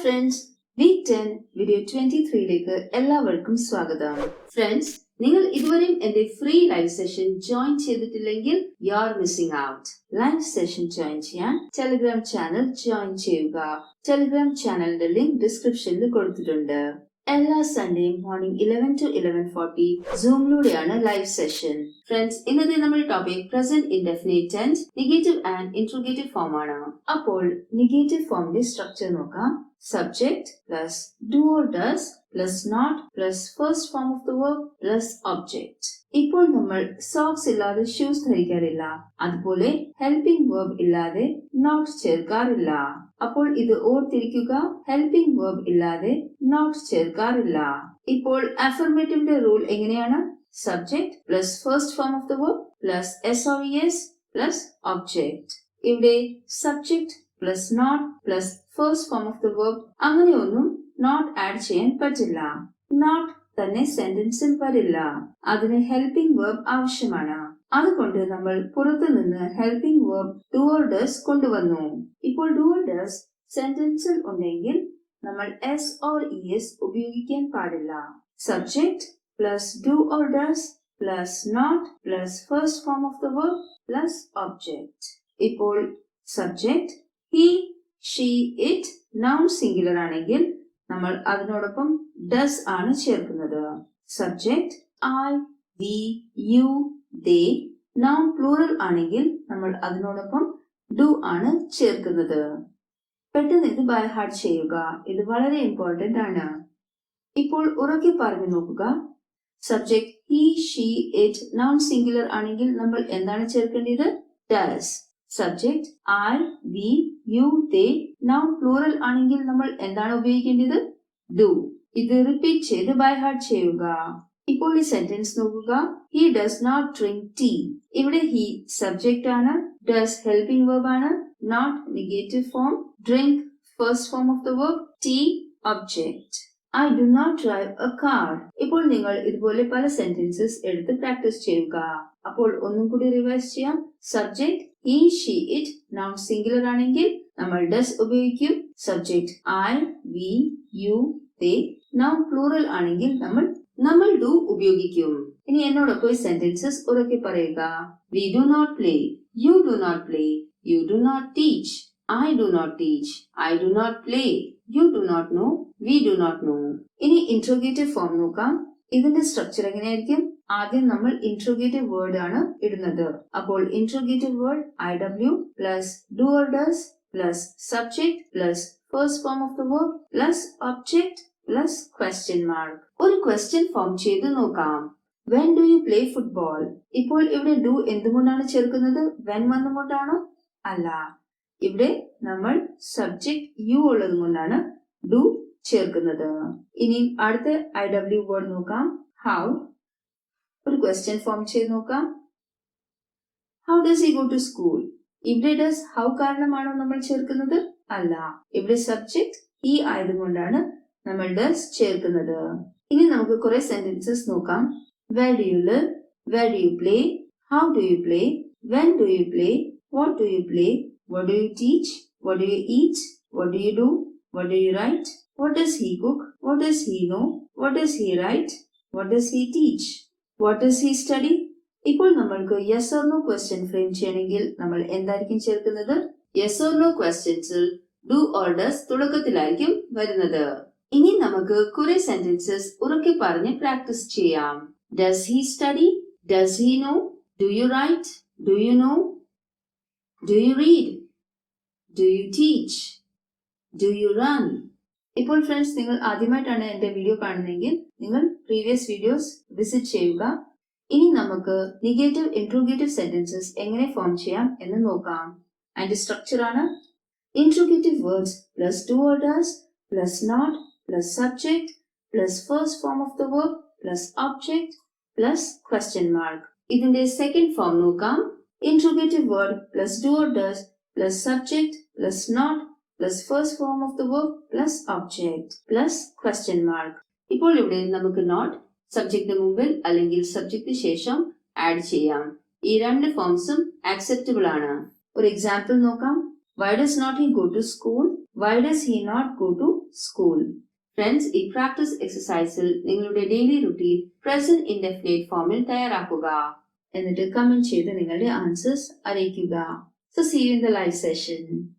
friends, week 10 video 23ലേക്ക് എല്ലാവർക്കും സ്വാഗതം. Friends, നിങ്ങൾ ഇതുവരെയും എന്റെ ഫ്രീ ലൈവ് സെഷൻ ജോയിൻ ചെയ്തിട്ടില്ലെങ്കിൽ you are missing out. Live session join ചെയ്യാൻ ടെലിഗ്രാം ചാനൽ ജോയിൻ ചെയ്യുക. ടെലിഗ്രാം ചാനലിന്റെ ലിങ്ക് ഡിസ്ക്രിപ്ഷനിൽ കൊടുത്തിട്ടുണ്ട്. എല്ലാ സൺഡേയും മോർണിംഗ് 11 to 11:40 സൂമിലൂടെയാണ് ലൈവ് സെഷൻ. ഫ്രണ്ട്സ്, ഇന്നത്തെ നമ്മുടെ topic present indefinite tense negative and interrogative form ആണ്. അപ്പോൾ നെഗറ്റീവ് ഫോമിന്റെ സ്ട്രക്ചർ നോക്കാം. Subject plus do or does plus not plus first form of the verb plus object. ഇപ്പോൾ നമ്മൾ സോക്സ് ഇല്ലാതെ ഷൂസ് ധരിക്കാറില്ല. അതുപോലെ ഹെൽപ്പിംഗ് വെർബ് ഇല്ലാതെ നോട്ട് ചേർക്കാറില്ല. അപ്പോൾ ഇത് ഓർത്തിരിക്കുക, ഹെൽപ്പിംഗ് വെർബ് ഇല്ലാതെ നോട്ട് ചേർക്കാറില്ല. ഇപ്പോൾ അഫർമേറ്റീവിന്റെ റൂൾ എങ്ങനെയാണ്? Subject plus first form of the verb plus SOES plus object. ഇവിടെ subject plus not plus first form of the verb അങ്ങനെയൊന്നും നോട്ട് ആഡ് ചെയ്യാൻ പറ്റില്ല. നോട്ട് തന്നെ സെന്റൻസിൽ വരില്ല. അതിന് ഹെൽപ്പിംഗ് വെർബ് ആവശ്യമാണ്. അതുകൊണ്ട് നമ്മൾ പുറത്തു നിന്ന് helping verb do or does കൊണ്ടുവന്നു. ഇപ്പോൾ ഡു ഓർ ഡസ് സെന്റൻസിൽ ഉണ്ടെങ്കിൽ നമ്മൾ S or ES ഉപയോഗിക്കാൻ പാടില്ല. Subject plus do or does plus not plus first form of the verb plus object. ഇപ്പോൾ subject he, she, it noun singular ആണെങ്കിൽ നമ്മൾ അതിനോടൊപ്പം does ആണ് ചേർക്കുന്നത്. Subject I, we, you, they noun plural ആണെങ്കിൽ നമ്മൾ അതിനോടൊപ്പം do ആണ് ചേർക്കുന്നത്. പെട്ടെന്ന് ഇത് ബൈ ഹാർട്ട് ചെയ്യുക. ഇത് വളരെ ഇമ്പോർട്ടന്റ് ആണ്. ഇപ്പോൾ ഉറക്കെ പറഞ്ഞു നോക്കുക. Subject he, she, it noun singular ആണെങ്കിൽ നമ്മൾ എന്താണ് ചേർക്കേണ്ടത്? does. Subject I, we, you, they noun plural ആണെങ്കിൽ നമ്മൾ എന്താണ് ഉപയോഗിക്കേണ്ടത്? do. ഇത് റിപ്പീറ്റ് ചെയ്ത് ബൈ ഹാർട്ട് ചെയ്യുക. ഇപ്പോൾ ഈ സെന്റൻസ് നോക്കുക. He does not drink tea. ഇവിടെ he സബ്ജക്ട് ആണ്, does ഹെൽപ്പിംഗ് വെർബ് ആണ്, not negative form, drink first form of the verb, tea object. I do not drive a car. ഇപ്പോൾ നിങ്ങൾ ഇതുപോലെ പല സെന്റൻസസ് എടുത്ത് പ്രാക്ടീസ് ചെയ്യുക. അപ്പോൾ ഒന്നും കൂടി റിവൈസ് ചെയ്യാം. Subject he, she, it noun singular ആണെങ്കിൽ നമ്മൾ does ഉപയോഗിക്കും. Subject I, we, you, they noun plural ആണെങ്കിൽ നമ്മൾ do ഉപയോഗിക്കും. ഇനി എന്നോടൊപ്പം ഈ സെന്റൻസസ് ഉറക്കെ പറയുക. We do not play. You do not play. You do not teach. I do not teach. I do not play. You do not know. We do not know. ഇനി interrogative form നോക്കാം. ഇതിന്റെ structure എങ്ങനെയായിരിക്കും? ആദ്യം നമ്മൾ interrogative word ആണ് ഇടുന്നത്. അപ്പോൾ interrogative word IW plus do or does plus subject plus first form of the verb plus object plus question mark. ഒരു ക്വസ്റ്റ്യൻ ഫോം ചെയ്ത് നോക്കാം. When do you play football? ഇപ്പോൾ ഇവിടെ do എന്തുകൊണ്ടാണ് ചേർക്കുന്നത്? when വന്നുകൊണ്ടാണോ? അല്ല. ഇവിടെ നമ്മൾ സബ്ജക്ട് യു ഉള്ളത് കൊണ്ടാണ് do ചേർക്കുന്നത്. ഇനി അടുത്ത IW വേർഡ് നോക്കാം. how. ഒരു ക്വസ്റ്റ്യൻ ഫോം ചെയ്ത് നോക്കാം. How does he go to school? ഇവിടെ does how കാരണമാണോ നമ്മൾ ചേർക്കുന്നത്? അല്ല. ഇവിടെ സബ്ജക്ട് he ആയതുകൊണ്ടാണ് നമ്മൾ does ചേർക്കുന്നത്. ഇനി നമുക്ക് കുറെ സെന്റൻസസ് നോക്കാം. Where do you live? Where do you play? How do you play? When do you play? What do you play? What do you teach? What do you eat? What do you do? What do you write? What does he cook? What does he know? What does he write? What does he teach? What does he study? ഇപ്പോൾ നമ്മൾക്ക് yes or no question frame ചെയ്യണമെങ്കിൽ നമ്മൾ എന്തായിരിക്കും ചേർക്കുന്നത്? yes or no questionsil do or does തുടക്കത്തിലായിരിക്കും വരുന്നത്. ഇനി നമുക്ക് കുറെ സെന്റൻസസ് ഉറക്കെ പറഞ്ഞ് പ്രാക്ടീസ് ചെയ്യാം. Does he study? Does he know? Do you write? Do you know? Do you read? Do you teach? Do you run? ഇപ്പോൾ ഫ്രണ്ട്സ്, നിങ്ങൾ ആദ്യമായിട്ടാണ് എന്റെ വീഡിയോ കാണുന്നതെങ്കിൽ നിങ്ങൾ പ്രീവിയസ് വീഡിയോസ് വിസിറ്റ് ചെയ്യുക. ഇനി നമുക്ക് നെഗറ്റീവ് ഇന്ററോഗേറ്റീവ് സെന്റൻസസ് എങ്ങനെ ഫോം ചെയ്യാം എന്ന് നോക്കാം. അതിന്റെ സ്ട്രക്ചർ ആണ് interrogative words plus do or does plus not plus subject plus first form of the verb plus object plus question mark. ഇതിന്റെ സെക്കൻഡ് ഫോം നോക്കാം. Interrogative word plus do or does plus subject plus not plus first form of the verb plus object plus question mark. ഇപ്പോൾ ഇവിടെ നമുക്ക് not സബ്ജക്റ്റിന് മുമ്പിൽ അല്ലെങ്കിൽ സബ്ജക്റ്റിന് ശേഷം add ചെയ്യാം. ഈ രണ്ട് ഫോംസും ആക്സെപ്റ്റബിൾ ആണ്. ഒരു എക്സാമ്പിൾ നോക്കാം. Why does not he go to school? Why does he not go to school? Friends, ഈ പ്രാക്ടീസ് എക്സസൈസിൽ നിങ്ങളുടെ ഡെയിലി റുട്ടീൻ പ്രസന്റ് ഇൻഡെഫിനിറ്റ് ഫോമിൽ തയ്യാറാക്കുക. എന്നിട്ട് കമന്റ് ചെയ്ത് നിങ്ങളുടെ ആൻസേഴ്സ് അറിയിക്കുക. So see you in the live session.